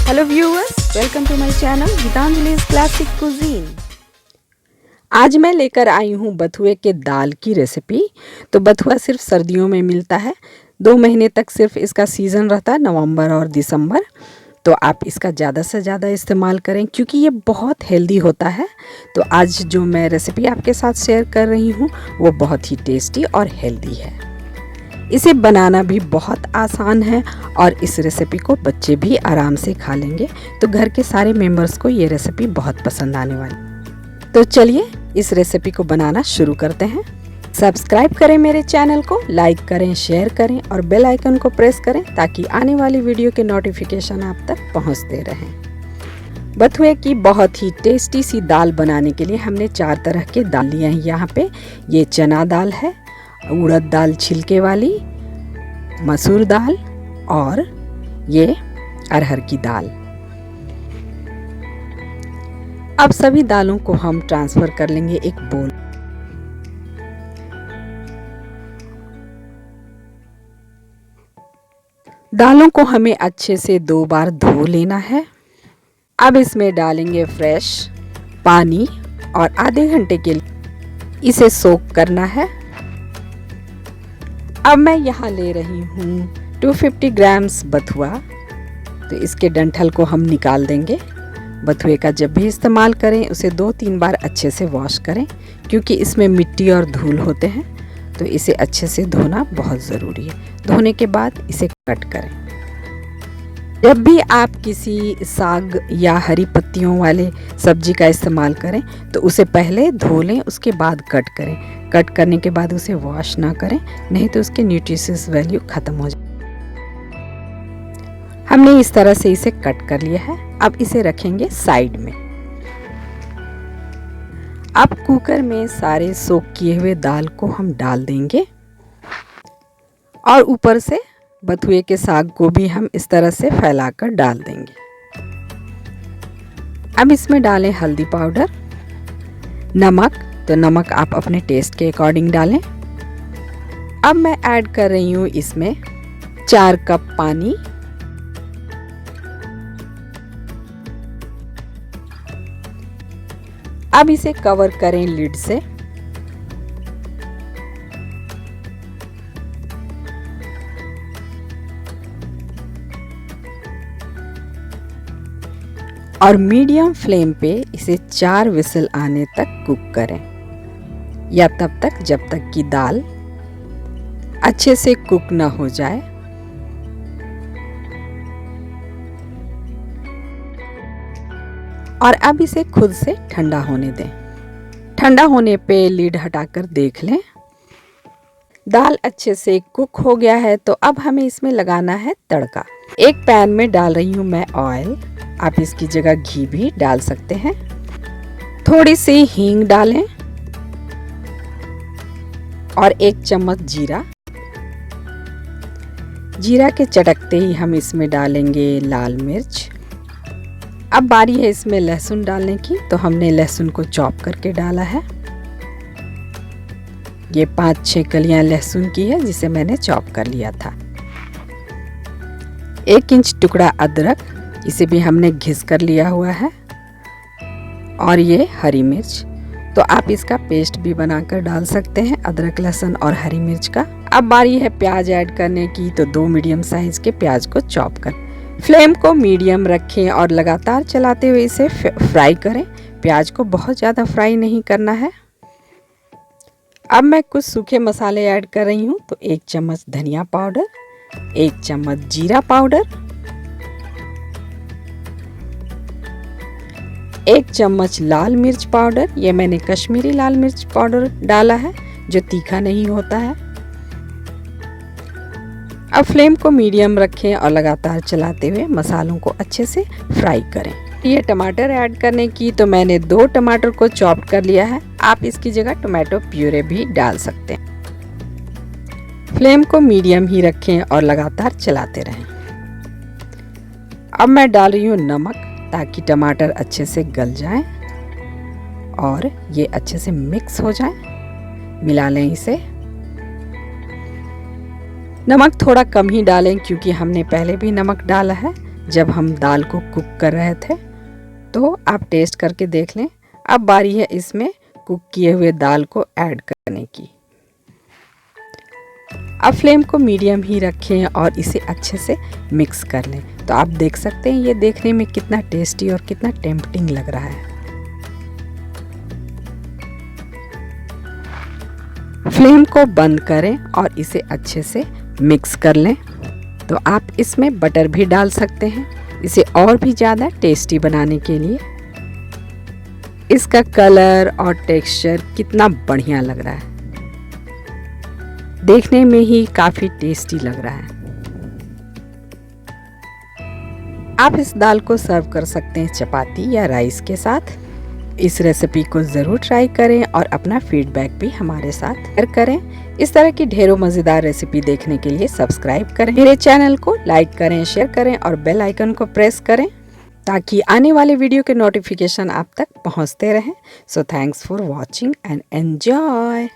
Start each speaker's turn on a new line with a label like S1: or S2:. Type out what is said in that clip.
S1: Hello viewers, welcome to my channel गीतांजलि's classic cuisine. आज मैं लेकर आई हूँ बथुए के दाल की रेसिपी। तो बथुआ सिर्फ सर्दियों में मिलता है, 2 महीने तक सिर्फ इसका सीज़न रहता है, नवंबर और दिसंबर। तो आप इसका ज़्यादा से ज़्यादा इस्तेमाल करें क्योंकि ये बहुत हेल्दी होता है। तो आज जो मैं रेसिपी आपके साथ शेयर कर रही हूँ वो बहुत ही टेस्टी और हेल्दी है। इसे बनाना भी बहुत आसान है और इस रेसिपी को बच्चे भी आराम से खा लेंगे। तो घर के सारे मेंबर्स को ये रेसिपी बहुत पसंद आने वाली। तो चलिए इस रेसिपी को बनाना शुरू करते हैं। सब्सक्राइब करें मेरे चैनल को, लाइक करें, शेयर करें और बेल आइकन को प्रेस करें ताकि आने वाली वीडियो के नोटिफिकेशन आप तक पहुंचते रहें। बथुए की बहुत ही टेस्टी सी दाल बनाने के लिए हमने 4 तरह के दाल लिए हैं। यहाँ पे ये चना दाल है, उड़द दाल छिलके वाली, मसूर दाल और ये अरहर की दाल। अब सभी दालों को हम ट्रांसफर कर लेंगे एक बोल। दालों को हमें अच्छे से 2 बार धो लेना है। अब इसमें डालेंगे फ्रेश पानी और आधे घंटे के लिए इसे सोक करना है। अब मैं यहाँ ले रही हूँ 250 ग्राम्स बथुआ। तो इसके डंठल को हम निकाल देंगे। बथुए का जब भी इस्तेमाल करें उसे 2-3 बार अच्छे से वॉश करें क्योंकि इसमें मिट्टी और धूल होते हैं। तो इसे अच्छे से धोना बहुत ज़रूरी है। धोने के बाद इसे कट करें। जब भी आप किसी साग या हरी पत्तियों वाले सब्जी का इस्तेमाल करें तो उसे पहले धो लें, उसके बाद कट करें। कट करने के बाद उसे वॉश ना करें, नहीं तो उसके न्यूट्रिशियस वैल्यू खत्म हो जाए। हमने इस तरह से इसे कट कर लिया है। अब इसे रखेंगे साइड में। अब कुकर में सारे सोक किए हुए दाल को हम डाल देंगे और ऊपर से बथुए के साग को भी हम इस तरह से फैलाकर डाल देंगे। अब इसमें डालें हल्दी पाउडर, नमक। तो नमक आप अपने टेस्ट के अकॉर्डिंग डालें। अब मैं ऐड कर रही हूँ इसमें 4 कप पानी। अब इसे कवर करें लिड से। और मीडियम फ्लेम पे इसे 4 विसल आने तक कुक करें, या तब तक जब तक कि दाल अच्छे से कुक ना हो जाए। और अब इसे खुद से ठंडा होने दें। ठंडा होने पे लिड हटाकर देख लें। दाल अच्छे से कुक हो गया है। तो अब हमें इसमें लगाना है तड़का। एक पैन में डाल रही हूँ मैं ऑयल। आप इसकी जगह घी भी डाल सकते हैं। थोड़ी सी हींग डालें और 1 चम्मच जीरा। जीरा के चटकते ही हम इसमें डालेंगे लाल मिर्च। अब बारी है इसमें लहसुन डालने की। तो हमने लहसुन को चॉप करके डाला है। ये 5-6 कलियां लहसुन की है जिसे मैंने चॉप कर लिया था। 1 इंच टुकड़ा अदरक, इसे भी हमने घिस कर लिया हुआ है। और ये हरी मिर्च, तो आप इसका पेस्ट भी बनाकर डाल सकते हैं, अदरक लहसुन और हरी मिर्च का। अब बारी है प्याज ऐड करने की। तो 2 मीडियम साइज के प्याज को चॉप कर फ्लेम को मीडियम रखें और लगातार चलाते हुए इसे फ्राई करें। प्याज को बहुत ज़्यादा फ्राई नहीं करना है। अब मैं कुछ सूखे मसाले ऐड कर रही हूँ। तो 1 चम्मच धनिया पाउडर, 1 चम्मच जीरा पाउडर, 1 चम्मच लाल मिर्च पाउडर। ये मैंने कश्मीरी लाल मिर्च पाउडर डाला है जो तीखा नहीं होता है। अब फ्लेम को मीडियम रखें और लगातार चलाते हुए मसालों को अच्छे से फ्राई करें। ये टमाटर ऐड करने की। तो मैंने 2 टमाटर को चॉप कर लिया है। आप इसकी जगह टोमेटो प्यूरे भी डाल सकते हैं। फ्लेम को मीडियम ही रखें और लगातार चलाते रहें। अब मैं डाल रही हूँ नमक ताकि टमाटर अच्छे से गल जाएं और ये अच्छे से मिक्स हो जाए। मिला लें इसे। नमक थोड़ा कम ही डालें क्योंकि हमने पहले भी नमक डाला है। जब हम दाल को कुक कर रहे थे। तो आप टेस्ट करके देख लें। अब बारी है इसमें कुक किए हुए दाल को ऐड करने की। अब फ्लेम को मीडियम ही रखें और इसे अच्छे से मिक्स कर लें। तो आप देख सकते हैं ये देखने में कितना टेस्टी और कितना टेम्पटिंग लग रहा है। फ्लेम को बंद करें और इसे अच्छे से मिक्स कर लें। तो आप इसमें बटर भी डाल सकते हैं इसे और भी ज़्यादा टेस्टी बनाने के लिए। इसका कलर और टेक्सचर कितना बढ़िया लग रहा है, देखने में ही काफ़ी टेस्टी लग रहा है। आप इस दाल को सर्व कर सकते हैं चपाती या राइस के साथ। इस रेसिपी को ज़रूर ट्राई करें और अपना फीडबैक भी हमारे साथ शेयर करें। इस तरह की ढेरों मज़ेदार रेसिपी देखने के लिए सब्सक्राइब करें, मेरे चैनल को लाइक करें, शेयर करें और बेल आइकन को प्रेस करें ताकि आने वाले वीडियो के नोटिफिकेशन आप तक पहुंचते रहें। So thanks for watching and enjoy.